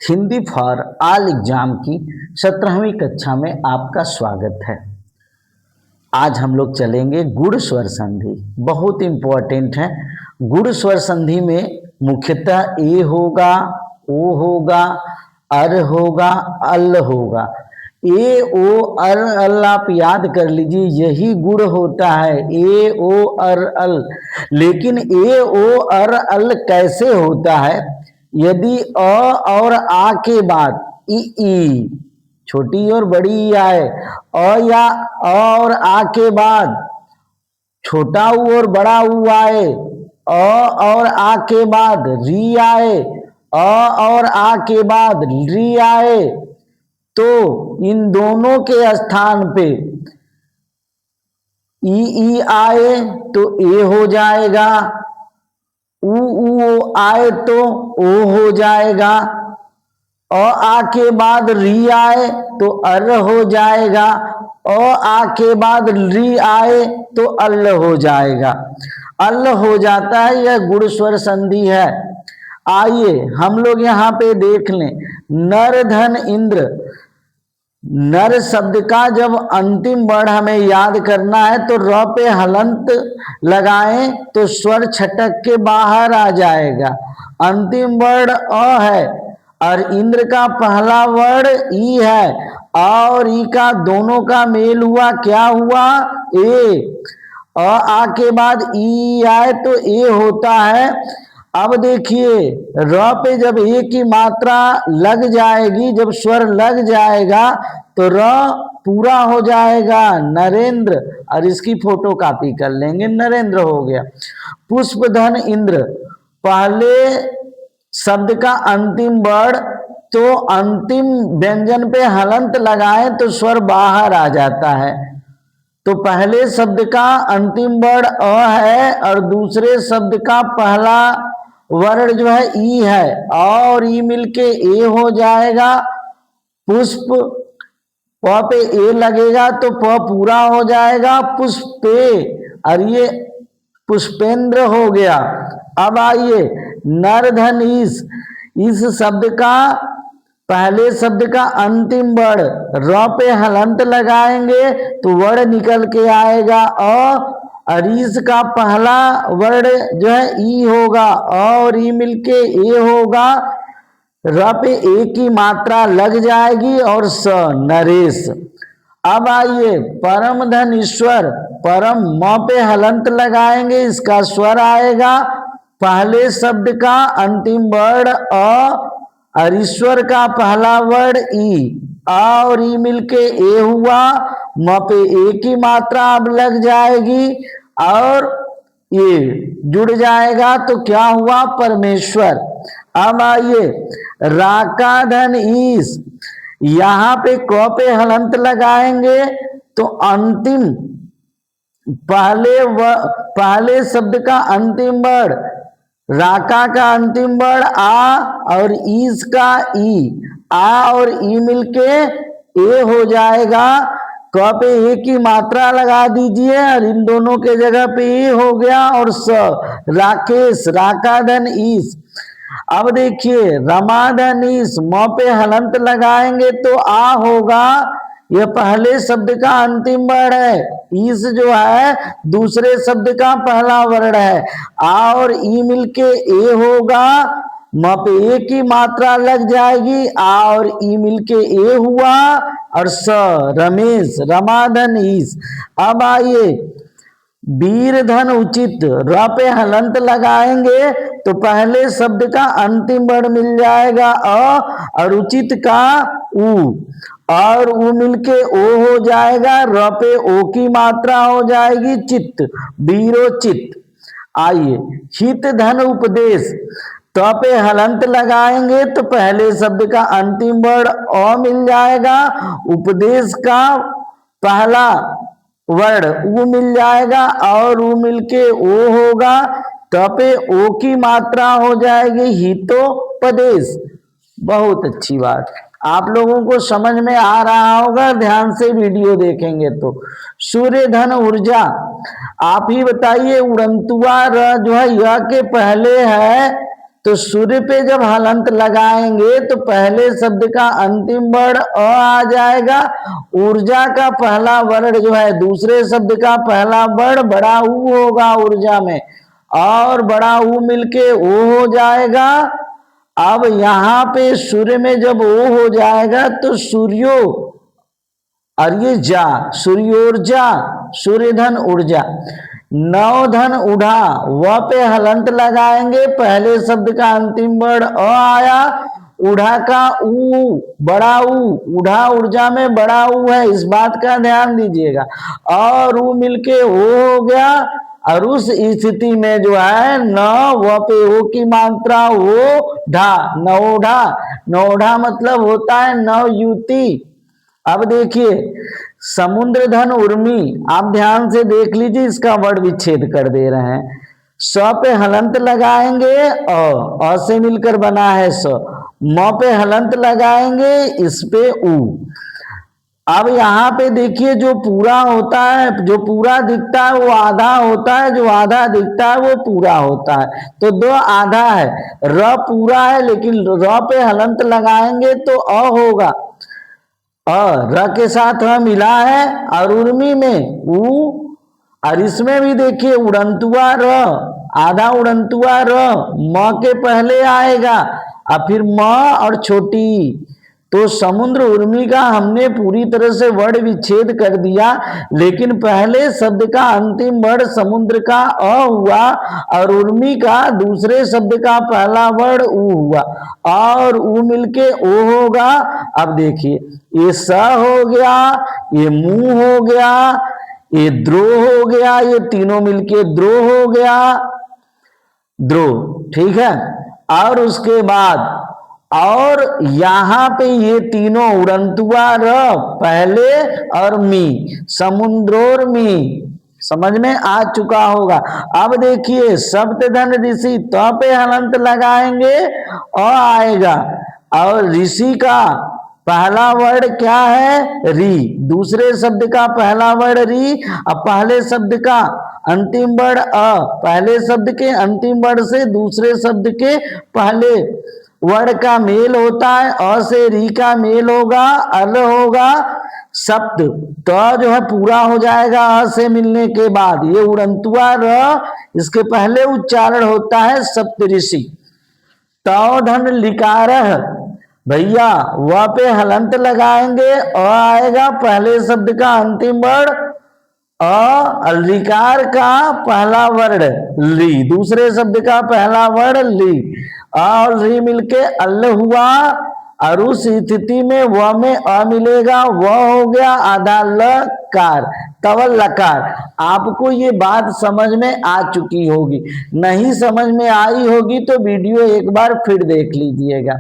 Hindi for all exam की 17वीं कक्षा में आपका स्वागत है। आज हम लोग चलेंगे गुण स्वर संधि, बहुत इम्पोर्टेंट है। गुण स्वर संधि में मुख्यतः ए होगा, ओ होगा, अर होगा, अल होगा। ए ओ अर अल आप याद कर लीजिए, यही गुण होता है ए ओ अर अल। लेकिन ए ओ अर अल कैसे होता है? यदि अ और आ के बाद ई छोटी और बड़ी ई आए, अ या अ और आ के बाद छोटा ऊ और बड़ा ऊ आए, अ और आ के बाद री आए, अ और आ के बाद री आए, तो इन दोनों के स्थान पे ई आए तो ए हो जाएगा, ऊ आए तो ओ हो जाएगा, आ के बाद री आए तो अर हो जाएगा, आ के बाद री आए तो अल हो जाएगा। अल हो जाता है, यह गुण स्वर संधि है। आइए हम लोग यहाँ पे देख लें, नर धन इंद्र। नर शब्द का जब अंतिम वर्ण हमें याद करना है तो र पे हलंत लगाएं तो स्वर छटक के बाहर आ जाएगा। अंतिम वर्ण अ है और इंद्र का पहला वर्ण ई है, और ई का दोनों का मेल हुआ, क्या हुआ? ए। आ के बाद ई आए तो ए होता है। अब देखिए, र पे जब ए की मात्रा लग जाएगी, जब स्वर लग जाएगा तो र पूरा हो जाएगा नरेंद्र, और इसकी फोटो कॉपी कर लेंगे, नरेंद्र हो गया। पुष्पधन इंद्र, पहले शब्द का अंतिम वर्ण, तो अंतिम व्यंजन पे हलंत लगाएं तो स्वर बाहर आ जाता है। तो पहले शब्द का अंतिम वर्ण अ है और दूसरे शब्द का पहला वर्ण जो है ई है, और ई मिलके ए हो जाएगा। पुष्प, प पे ए लगेगा तो प पूरा हो जाएगा, पुष्पे, और ये पुष्पेंद्र हो गया। अब आइए नरधन इस शब्द का पहले शब्द का अंतिम वर्ण र पे हलंत लगाएंगे तो वर्ण निकल के आएगा अ, और इस का पहला वर्ण जो है ई होगा, और ई मिलके ए होगा। र पे ए की मात्रा लग जाएगी और स, नरेश। अब आइए परम धन ईश्वर, परम म पे हलंत लगाएंगे, इसका स्वर आएगा पहले शब्द का अंतिम वर्ण अ, और ईश्वर का पहला वर्ण ई, आ और ई मिलके ए हुआ। म पे ए की मात्रा अब लग जाएगी और ये जुड़ जाएगा तो क्या हुआ? परमेश्वर। अब आइए राका धन ईश, यहां पे क पे हलंत लगाएंगे तो अंतिम पहले शब्द का अंतिम वर्ण, राका का अंतिम वर्ण आ और ईस का ई, आ और ई मिलके ए हो जाएगा। क पे ए की मात्रा लगा दीजिए और इन दोनों के जगह पे ए हो गया, और स, राकेश, राकाधन ईस। अब देखिए रमाधन ईस, म पे हलंत लगाएंगे तो आ होगा, यह पहले शब्द का अंतिम वर्ण है। ईस जो है दूसरे शब्द का पहला वर्ण है। आ और ई मिलके ए होगा, म पे ए की मात्रा लग जाएगी, आ और ई मिलके ए हुआ, और स, रमेश, रमाधन ईस। अब आइए वीर धन उचित, र पे हलंत लगाएंगे तो पहले शब्द का अंतिम वर्ण मिल जाएगा अ, और उचित का उ, और उ मिलके ओ हो जाएगा। र पे ओ की मात्रा हो जाएगी चित्त, वीरोचित। आइए हित धन उपदेश, तो पे हलंत लगाएंगे तो पहले शब्द का अंतिम वर्ण अ मिल जाएगा, उपदेश का पहला वर्ण उ मिल जाएगा, और उ मिलके ओ होगा, तो पे ओ की मात्रा हो जाएगी हितोपदेश। बहुत अच्छी बात, आप लोगों को समझ में आ रहा होगा, ध्यान से वीडियो देखेंगे तो। सूर्य धन ऊर्जा, आप ही बताइए उड़ंतुआ र जो है यह के पहले है तो सूर्य पे जब हलंत लगाएंगे तो पहले शब्द का अंतिम वर्ण अ आ जाएगा। ऊर्जा का पहला वर्ण जो है दूसरे शब्द का पहला वर्ण बड़ा ऊ होगा ऊर्जा में, और बड़ा ऊ मिलके ओ हो जाएगा। अब यहां पे सूर्य में जब ओ हो जाएगा तो सूर्यो, और ये जा सूर्योर्जा, सूर्यधन ऊर्जा। नवधन उड़ा, व पे हलंत लगाएंगे, पहले शब्द का अंतिम वर्ण अ आया, उड़ा का ऊ, बड़ा ऊ, उड़ा ऊर्जा में बड़ा ऊ है, इस बात का ध्यान दीजिएगा। और ऊ मिलके ओ हो गया, और उस स्थिति में जो है न व पे ओ की मात्रा ओ ढा, नवोढ़ा। नवोढ़ा मतलब होता है नवयुति। अब देखिए समुद्र धन उर्मी, आप ध्यान से देख लीजिए, इसका वर्ण विच्छेद कर दे रहे हैं। स पे हलंत लगाएंगे, अ से मिलकर बना है स। म पे हलंत लगाएंगे, इस पे उ। अब यहाँ पे देखिए जो पूरा होता है, जो पूरा दिखता है वो आधा होता है, जो आधा दिखता है वो पूरा होता है। तो दो आधा है, र पूरा है, लेकिन र पे हलंत लगाएंगे तो अ होगा। र के साथ ह मिला है, और उर्मी में ऊ, और इसमें भी देखिए उड़ंतुआ र, आधा उड़ंतुआ र म के पहले आएगा, और फिर म और छोटी। तो समुद्र उर्मी का हमने पूरी तरह से वर्ण विच्छेद कर दिया, लेकिन पहले शब्द का अंतिम वर्ण समुद्र का अ हुआ, और उर्मी का दूसरे शब्द का पहला वर्ण उ हुआ, और उ मिलके ओ होगा। अब देखिए ये स हो गया, ये मुंह हो गया, ये द्रोह हो गया, ये तीनों मिलके द्रोह हो गया, द्रोह, ठीक है। और उसके बाद और यहां पे ये तीनों उड़ंतुआ र पहले और मी, समुद्रोर मी, समझ में आ चुका होगा। अब देखिए सप्तधन ऋषि, तो पे हलंत लगाएंगे और आएगा, और ऋषि का पहला वर्ण क्या है री, दूसरे शब्द का पहला वर्ण री, अब पहले शब्द का अंतिम वर्ण अ, पहले शब्द के अंतिम वर्ण से दूसरे शब्द के पहले वर्ण का मेल होता है, अ से री का मेल होगा, अल होगा, सप्त, तो जो है पूरा हो जाएगा अ से मिलने के बाद। ये उड़ंतुआ र, इसके पहले उच्चारण होता है सप्तऋषि। तो धन लिकार भैया, व पे हलंत लगाएंगे, अ आएगा, पहले शब्द का अंतिम वर्ण अ, लिकार का पहला वर्ण ली, दूसरे शब्द का पहला वर्ण ली, और री मिलके अल हुआ, और उस स्थिति में व में अ मिलेगा, व हो गया आधा लकार, तवल लकार। आपको ये बात समझ में आ चुकी होगी, नहीं समझ में आई होगी तो वीडियो एक बार फिर देख लीजिएगा।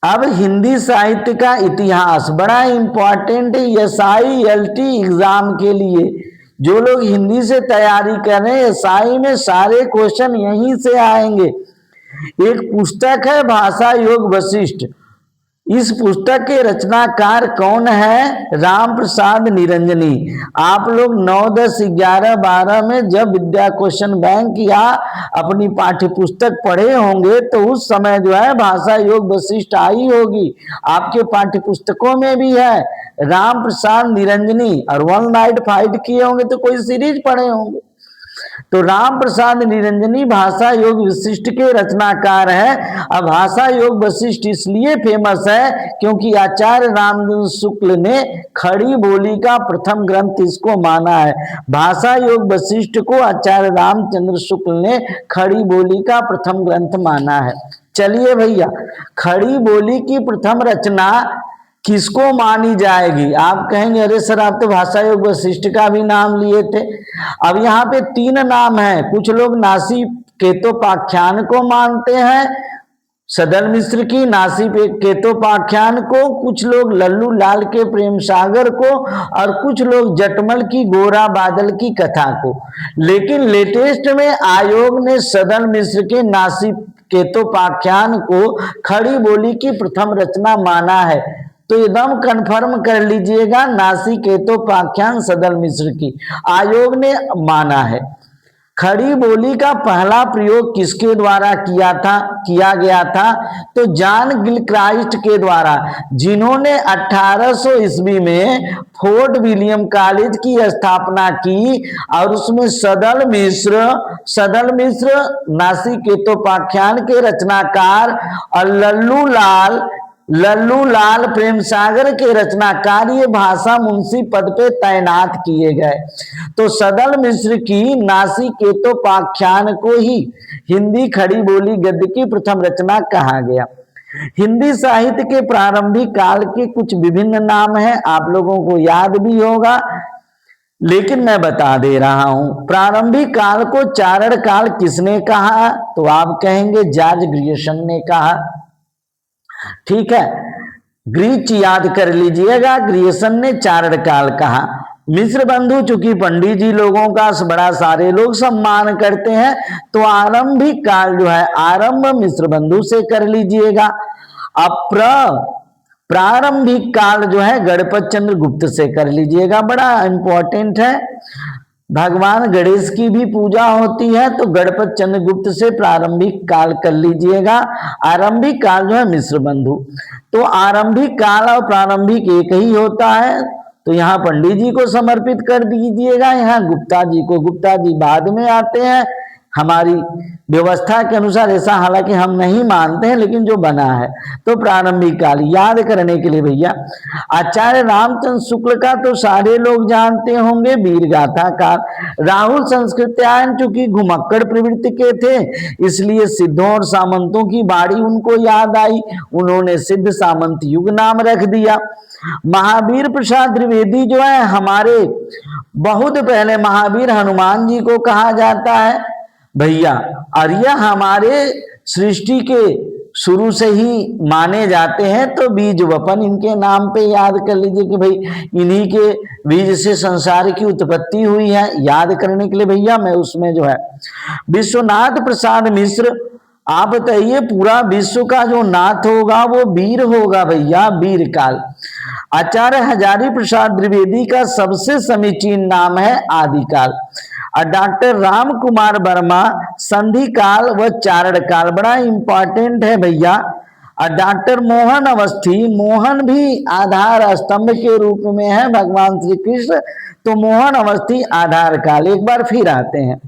अब हिंदी साहित्य का इतिहास बड़ा इंपॉर्टेंट है एसआई एलटी एग्जाम के लिए। जो लोग हिंदी से तैयारी कर रहे हैं, एसआई में सारे क्वेश्चन यहीं से आएंगे। एक पुस्तक है भाषा योग वशिष्ठ, इस पुस्तक के रचनाकार कौन है, राम प्रसाद निरंजनी। आप लोग 9, 10, 11, 12 में जब विद्या क्वेश्चन बैंक या अपनी पाठ्य पुस्तक पढ़े होंगे तो उस समय जो है भाषा योग वशिष्ठ आई होगी, आपके पाठ्य पुस्तकों में भी है राम प्रसाद निरंजनी, और 1 नाइट फाइट किए होंगे तो कोई सीरीज पढ़े होंगे। तो राम प्रसाद निरंजनी भाषा योग वशिष्ठ के रचनाकार है। अब भाषा योग वशिष्ठ इसलिए फेमस है क्योंकि आचार्य रामचंद्र शुक्ल ने खड़ी बोली का प्रथम ग्रंथ इसको माना है। भाषा योग वशिष्ठ को आचार्य रामचंद्र शुक्ल ने खड़ी बोली का प्रथम ग्रंथ माना है। चलिए भैया, खड़ी बोली की प्रथम रचना किसको मानी जाएगी? आप कहेंगे अरे सर आप तो भाषा योग वशिष्ठ का भी नाम लिए थे। अब यहाँ पे 3 नाम है, कुछ लोग नासी केतोपाख्यान को मानते हैं, सदल मिश्र की नासी केतोपाख्यान को, कुछ लोग लल्लू लाल के प्रेम सागर को, और कुछ लोग जटमल की गोरा बादल की कथा को। लेकिन लेटेस्ट में आयोग ने सदल मिश्र के नासी केतोपाख्यान को खड़ी बोली की प्रथम रचना माना है। तो एकदम कंफर्म कर लीजिएगा, नासी केतोपाख्यान सदल मिश्र की आयोग ने माना है। खड़ी बोली का पहला प्रयोग किसके द्वारा किया गया था? तो जॉन गिलक्राइस्ट के द्वारा, जिन्होंने 1800 ईस्वी में फोर्ट विलियम कॉलेज की स्थापना की और उसमें सदल मिश्र नासिकेतोपाख्यान के रचनाकार और लल्लू लाल प्रेम सागर के रचनाकार ये भाषा मुंशी पद पे तैनात किए गए। तो सदल मिश्र की नासिकेतोपाख्यान को ही हिंदी खड़ी बोली गद्य की प्रथम रचना कहा गया। हिंदी साहित्य के प्रारंभिक काल के कुछ विभिन्न नाम हैं, आप लोगों को याद भी होगा, लेकिन मैं बता दे रहा हूं। प्रारंभिक काल को चारण काल किसने कहा? तो आप कहेंगे जॉर्ज ग्रियर्सन ने कहा। ठीक है, ग्रीच याद कर लीजिएगा, ग्रियर्सन ने चारण काल कहा। मिश्र बंधु चूंकि पंडित जी लोगों का बड़ा सारे लोग सम्मान करते हैं, तो आरंभिक काल जो है आरंभ मिश्र बंधु से कर लीजिएगा। अब प्रारंभिक काल जो है गणपत चंद्र गुप्त से कर लीजिएगा, बड़ा इंपॉर्टेंट है। भगवान गणेश की भी पूजा होती है, तो गणपत चंद्र गुप्त से प्रारंभिक काल कर लीजिएगा। आरंभिक काल जो है मिश्र बंधु। तो आरंभिक काल और प्रारंभिक एक ही होता है, तो यहाँ पंडित जी को समर्पित कर दीजिएगा, यहाँ गुप्ता जी को। गुप्ता जी बाद में आते हैं हमारी व्यवस्था के अनुसार, ऐसा हालांकि हम नहीं मानते हैं, लेकिन जो बना है। तो प्रारंभिक काल याद करने के लिए भैया, आचार्य रामचंद्र शुक्ल का तो सारे लोग जानते होंगे, वीर गाथा काल। राहुल संस्कृत्यायन चूंकि घुमक्कड़ प्रवृत्ति के थे, इसलिए सिद्धों और सामंतों की बाड़ी उनको याद आई, उन्होंने सिद्ध सामंत युग नाम रख दिया। महावीर प्रसाद द्विवेदी जो है हमारे बहुत पहले महावीर हनुमान जी को कहा जाता है भैया, और यह हमारे सृष्टि के शुरू से ही माने जाते हैं। तो बीज वपन इनके नाम पे याद कर लीजिए कि भाई इन्हीं के बीज से संसार की उत्पत्ति हुई है। याद करने के लिए भैया मैं उसमें जो है विश्वनाथ प्रसाद मिश्र, आप बताइए पूरा विश्व का जो नाथ होगा वो वीर होगा भैया, वीर काल। आचार्य हजारी प्रसाद द्विवेदी का सबसे समीचीन नाम है आदिकाल। और डॉक्टर राम कुमार वर्मा संधि काल व चारण काल, बड़ा इंपॉर्टेंट है भैया। और डॉक्टर मोहन अवस्थी, मोहन भी आधार स्तंभ के रूप में है भगवान श्री कृष्ण, तो मोहन अवस्थी आधार काल। एक बार फिर आते हैं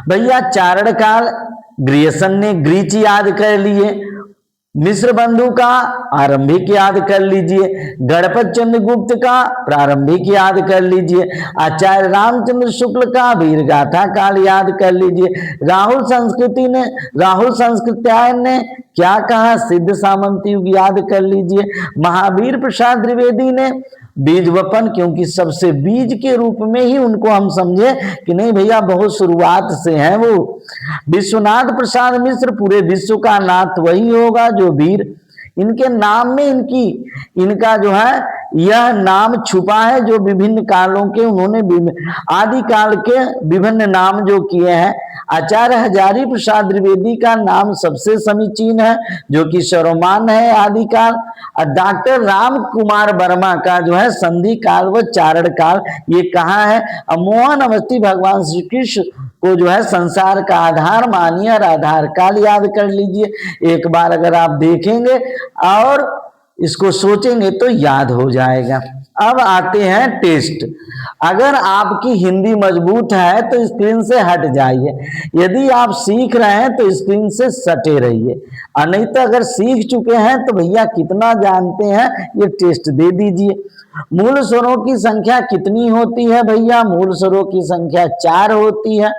भैया, चारण काल ग्रियर्सन ने ग्रीच याद कर लिए, मिश्र बंधु का आरंभिक याद कर लीजिए, गणपत चंद्र गुप्त का प्रारंभिक याद कर लीजिए, आचार्य रामचंद्र शुक्ल का वीर गाथा काल याद कर लीजिए, राहुल संस्कृत्यायन ने क्या कहा, सिद्ध सामंत युग याद कर लीजिए, महावीर प्रसाद द्विवेदी ने बीज वपन, क्योंकि सबसे बीज के रूप में ही उनको हम समझे कि नहीं भैया बहुत शुरुआत से है वो। विश्वनाथ प्रसाद मिश्र, पूरे विश्व का नाथ वही होगा जो वीर। इनके नाम में इनका जो है यह नाम छुपा है, जो विभिन्न कालों के उन्होंने आदि काल के विभिन्न नाम जो किए हैं। आचार्य हजारी प्रसाद द्विवेदी का नाम सबसे समीचीन है, जो कि सर्वमान्य है आदिकाल। और डॉक्टर राम कुमार वर्मा का जो है संधि काल व चारण काल ये कहा है। और मोहन अवस्थी भगवान श्री कृष्ण को जो है संसार का आधार मानिए और आधार काल याद कर लीजिए। एक बार अगर आप देखेंगे और इसको सोचेंगे तो याद हो जाएगा। अब आते हैं टेस्ट। अगर आपकी हिंदी मजबूत है तो स्क्रीन से हट जाइए, यदि आप सीख रहे हैं तो स्क्रीन से सटे रहिए, और नहीं तो अगर सीख चुके हैं तो भैया कितना जानते हैं ये टेस्ट दे दीजिए। मूल स्वरों की संख्या कितनी होती है भैया? मूल स्वरों की संख्या 4 होती है।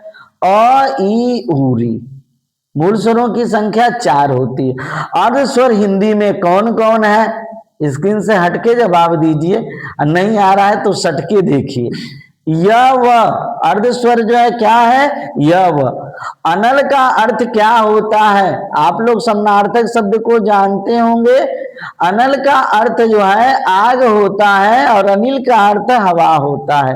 अ ई ऊरी मूल स्वरों की संख्या 4 होती है। अर्ध स्वर हिंदी में कौन कौन है? स्क्रीन से हटके जवाब दीजिए, नहीं आ रहा है तो सटके देखिए। य व अर्ध स्वर जो है क्या है? य व। अनल का अर्थ क्या होता है? आप लोग समानार्थक शब्द को जानते होंगे। अनल का अर्थ जो है आग होता है और अनिल का अर्थ हवा होता है।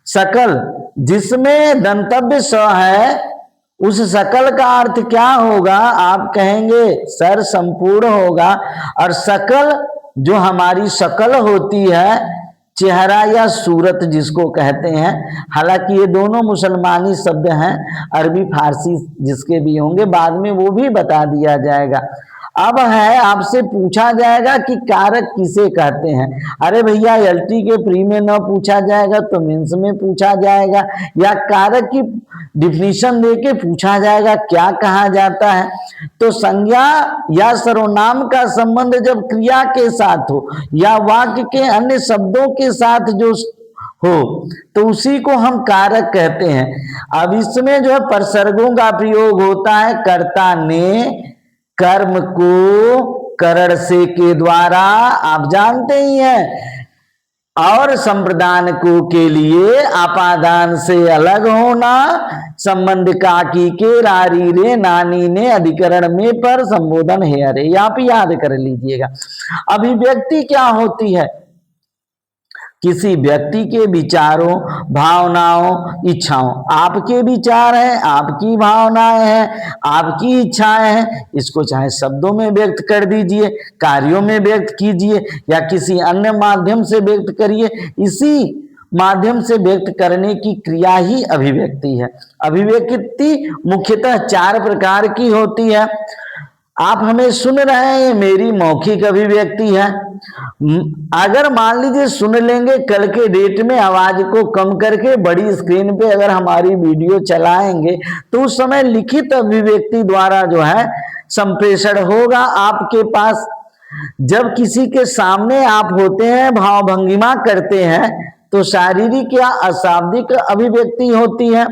सकल, जिसमें दंतव्य स है, उस सकल का अर्थ क्या होगा? आप कहेंगे सर संपूर्ण होगा। और सकल जो हमारी शकल होती है, चेहरा या सूरत जिसको कहते हैं। हालांकि ये दोनों मुसलमानी शब्द हैं, अरबी फारसी जिसके भी होंगे बाद में वो भी बता दिया जाएगा। अब है आपसे पूछा जाएगा कि कारक किसे कहते हैं। अरे भैया एलटी के प्री में न पूछा जाएगा तो मेंस में पूछा जाएगा, या कारक की डिफिनीशन देके पूछा जाएगा क्या कहा जाता है। तो संज्ञा या सर्वनाम का संबंध जब क्रिया के साथ हो या वाक्य के अन्य शब्दों के साथ जो हो तो उसी को हम कारक कहते हैं। अब इसमें जो है प्रसर्गों का प्रयोग होता है। कर्ता ने कर्म को करण से के द्वारा, आप जानते ही हैं, और संप्रदान को के लिए अपादान से अलग होना, संबंध का की के रारी रे नानी ने अधिकरण में पर संबोधन है। अरे आप याद कर लीजिएगा। अभिव्यक्ति क्या होती है? किसी व्यक्ति के विचारों, भावनाओं, इच्छाओं। आपके विचार हैं, आपकी भावनाएं हैं, आपकी इच्छाएं हैं, इसको चाहे शब्दों में व्यक्त कर दीजिए, कार्यों में व्यक्त कीजिए या किसी अन्य माध्यम से व्यक्त करिए। इसी माध्यम से व्यक्त करने की क्रिया ही अभिव्यक्ति है। अभिव्यक्ति मुख्यतः 4 प्रकार की होती है। आप हमें सुन रहे हैं, ये मेरी मौखिक अभिव्यक्ति है। अगर मान लीजिए सुन लेंगे, कल के डेट में आवाज को कम करके बड़ी स्क्रीन पे अगर हमारी वीडियो चलाएंगे तो उस समय लिखित अभिव्यक्ति द्वारा जो है संप्रेषण होगा आपके पास। जब किसी के सामने आप होते हैं, भाव भंगिमा करते हैं तो शारीरिक या अशाब्दिक अभिव्यक्ति होती है।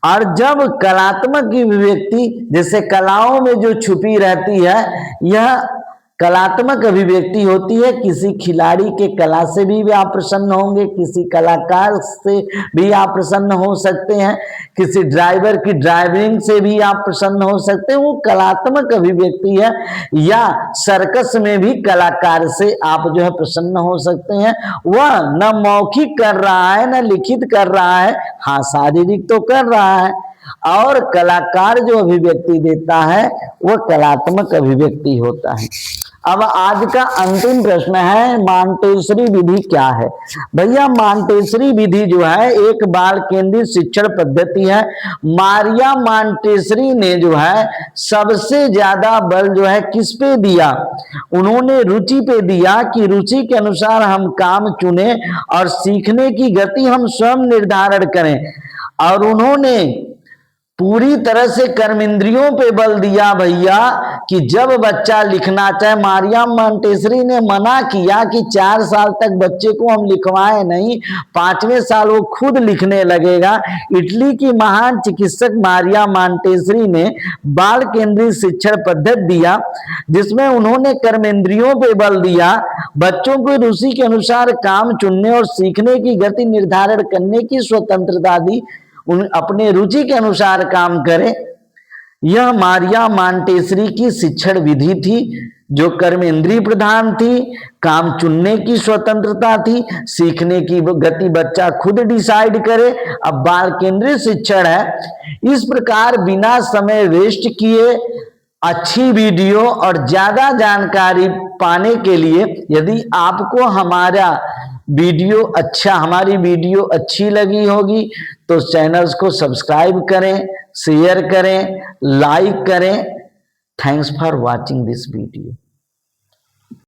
और जब कलात्मक अभिव्यक्ति, जैसे कलाओं में जो छुपी रहती है, यह कलात्मक अभिव्यक्ति होती है। किसी खिलाड़ी के कला से भी आप प्रसन्न होंगे, किसी कलाकार से भी आप प्रसन्न हो सकते हैं, किसी ड्राइवर की ड्राइविंग से भी आप प्रसन्न हो सकते हैं, वो कलात्मक अभिव्यक्ति है। या सर्कस में भी कलाकार से आप जो है प्रसन्न हो सकते हैं। वह न मौखिक कर रहा है न लिखित कर रहा है, हाँ शारीरिक तो कर रहा है। और कलाकार जो अभिव्यक्ति देता है वह कलात्मक अभिव्यक्ति होता है। अब आज का अंतिम प्रश्न है, मॉन्टेसरी विधि क्या है? भैया मॉन्टेसरी विधि जो है एक बाल केंद्रित शिक्षण पद्धति है। मारिया मॉन्टेसरी ने जो है सबसे ज्यादा बल जो है किस पे दिया? उन्होंने रुचि पे दिया कि रुचि के अनुसार हम काम चुने और सीखने की गति हम स्वयं निर्धारण करें। और उन्होंने पूरी तरह से कर्मेंद्रियों पे बल दिया भैया कि जब बच्चा लिखना चाहे, मारिया मॉन्टेसरी ने मना किया कि 4 साल तक बच्चे को हम लिखवाएं नहीं, 5वें साल वो खुद लिखने लगेगा। इटली की महान चिकित्सक मारिया मॉन्टेसरी ने बाल केंद्रित शिक्षण पद्धति दिया जिसमें उन्होंने कर्मेंद्रियों पे बल दिया, बच्चों को रुचि के अनुसार काम चुनने और सीखने की गति निर्धारण करने की स्वतंत्रता दी। उन अपने रुचि के अनुसार काम करें। यह मारिया मॉन्टेसरी की शिक्षण विधि थी जो कर्मेंद्रीय प्रधान थी, काम चुनने की स्वतंत्रता थी, सीखने की गति बच्चा खुद डिसाइड करे। अब बाल केंद्रित शिक्षण है। इस प्रकार बिना समय वेस्ट किए अच्छी वीडियो और ज्यादा जानकारी पाने के लिए यदि आपको हमारी वीडियो अच्छी लगी होगी तो चैनल्स को सब्सक्राइब करें, शेयर करें, लाइक करें। Thanks for watching this video.